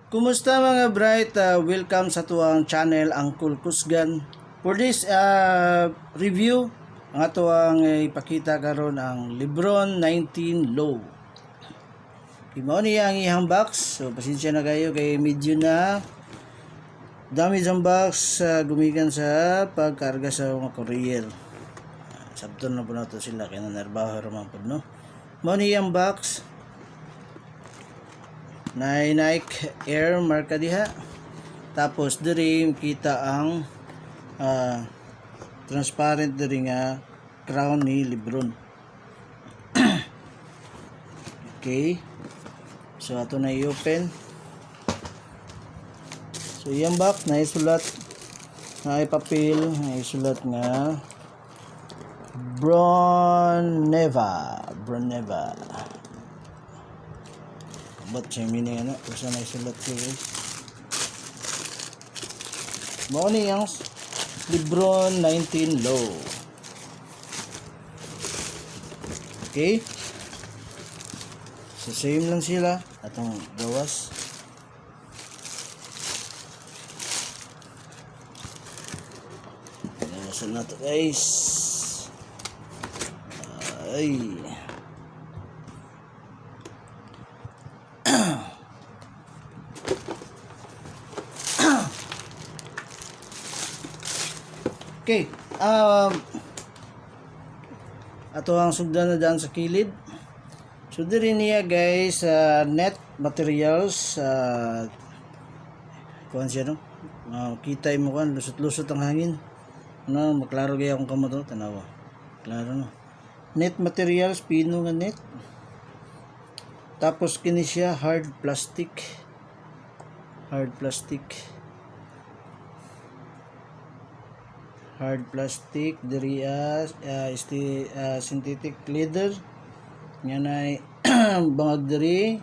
Kumusta mga bright? Welcome sa tuwang channel ang Kusgan. For this review, ang atuang ipakita karon ang Lebron 19 Low. Imo niya ang ihang box. So pasensya na kayo kay medyo na damage ang box gumikan sa pagkarga sa mga courier. Sabton na po na to sila kaya nanarbaho raman po, no? Mo niya ang box. Nike Air marka diha. Tapos diri kita ang transparent diri nga crown ni Lebron. Okay. So ato na i-open. So iyang box na isulat na papel na isulat nga Broneva. Ba't siya meaning kung saan na isulat siya, guys. Mao ni ang Lebron 19 Low. Okay. So same lang sila atong gawas. Gawasan na to, guys. Ay. Okay, ato ang sugdan na dyan sa kilid. So diri niya, guys, net materials, kuhan siya, no? Kita mo kan, lusot-lusot ang hangin. Ano, maklaro gaya akong kamo to, tanawa. Klaro, no? Net materials, pino nga net. Tapos kini siya hard plastic. Hard diri synthetic leather nga nay bangag diri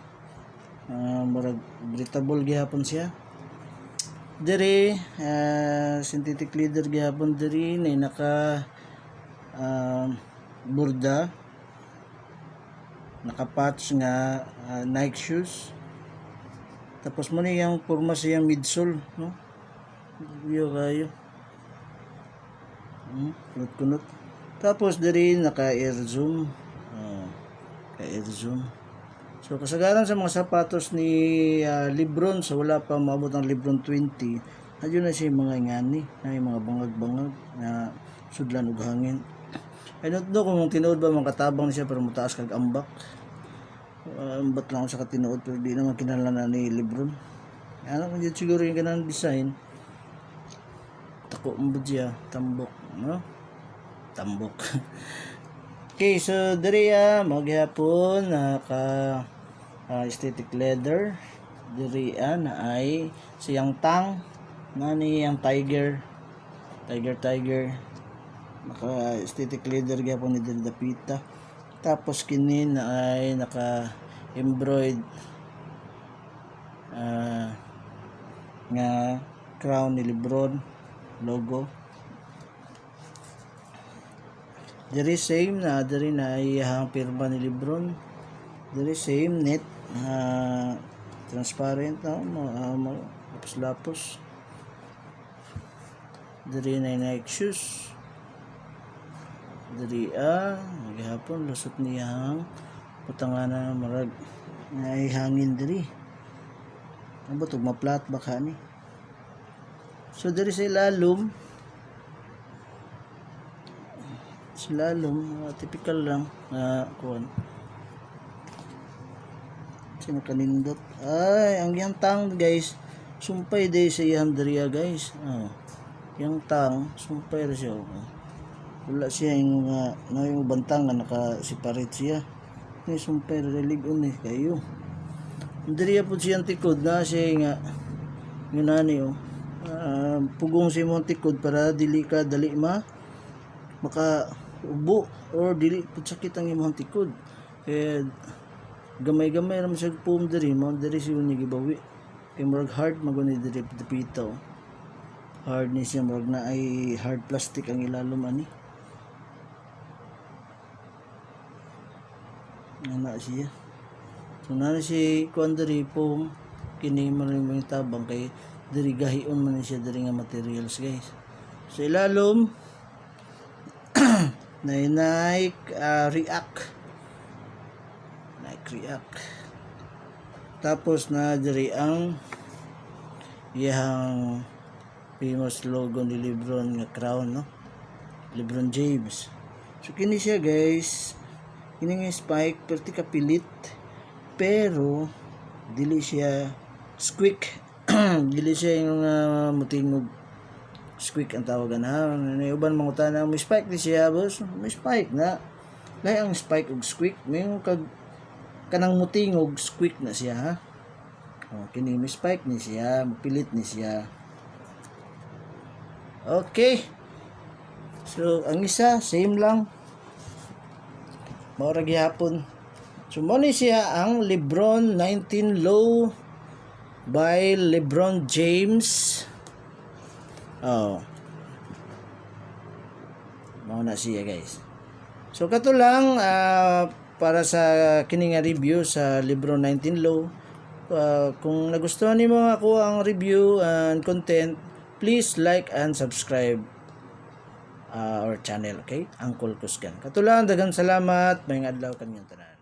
murag breathable gihapon siya diri synthetic leather gihapon diri nay naka burda naka patch nga Nike shoes. Tapos mo ni yung porma siyang midsole, no? Kayo kunot. Tapos diri naka air zoom. So kasagaran sa mga sapatos ni Lebron, so wala pa maabot ang Lebron 20. Adyo na siya mga ingani, na mga bangag-bangag na sudlan ug hangin. I don't know kung tinuod ba mga katabang niya pero mutaas kag ambak. Ambat lang sa katinuod pero di naman kinahanglan ni Lebron. Ano man yun siguro yung ganang design. Tako mbudya, tambok, no? Tambok. Okay, so diri maghapon naka aesthetic leather. Diri na ay siyang tang nani ang tiger. Naka aesthetic leather gyapon ni diri dapita. Tapos kini na ay naka embroidered nga crown ni Lebron logo. Diri same na diri na iyang pirma ni Lebron. Diri same net transparent na lapos. Diri na Nike shoes. Diri maghapon lusot niyang putanganan marag na hangin diri. Ano ba ito? Maplat baka ni. So diri sa ilalom, typical lang kuan. Sino kanindot? Ay, ang yang tang, guys. Sumpay day sa iyang diriya, guys. Yang tang, sumpay ra siya. Wala siya yung yung bantang nga naka-separate siya. Ni sumpay ra ligon ni kayo. Diriya po siyang tikod na siya nga ngunani pugong si mong tikod para dili ka dali maka ubo or dili pud sakit ang imong tikod. Kaya gamay-gamay ra man siya pum diri mo diri siya ni gibawi. Kay murag hard maguni diri dapita. Hard ni siya murag na ay hard plastic ang ilalom ani. Ana siya. So na si kuan diri pum kini maraming tabang kay diri gahion man siya diri nga materials guys. Sa ilalom Nike React. Tapos na diri ang iyang famous logo ni LeBron nga crown, no? LeBron James. So kini siya guys, kini nga spike perti kapilit pero dili siya squeak. Dili siya yung mutingog squeak ang tawagan ha. Uban mangutana may spike di siya boss. May spike na. Lahi ang spike ug squeak, may kanang mutingog squeak na siya ha. Kini may spike ni siya, mapilit ni siya. Okay. So ang isa same lang. Maura gihapon. So mo ni siya ang LeBron 19 Low by LeBron James. Mao na siya guys. So kato lang para sa kini nga review sa LeBron 19 Low. Kung nagustuhan nimo ako ang review and content, please like and subscribe our channel, okay? Uncle Kusgan. Kato lang, daghang salamat. Mayong adlaw kanyang tanan.